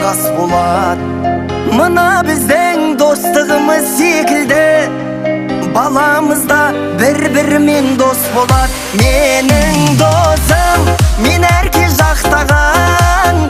қас болат. Мына біздің достығымыз секілді баламызда бір-бірімен дос болат. Менің досым, мен әрке жақтаған,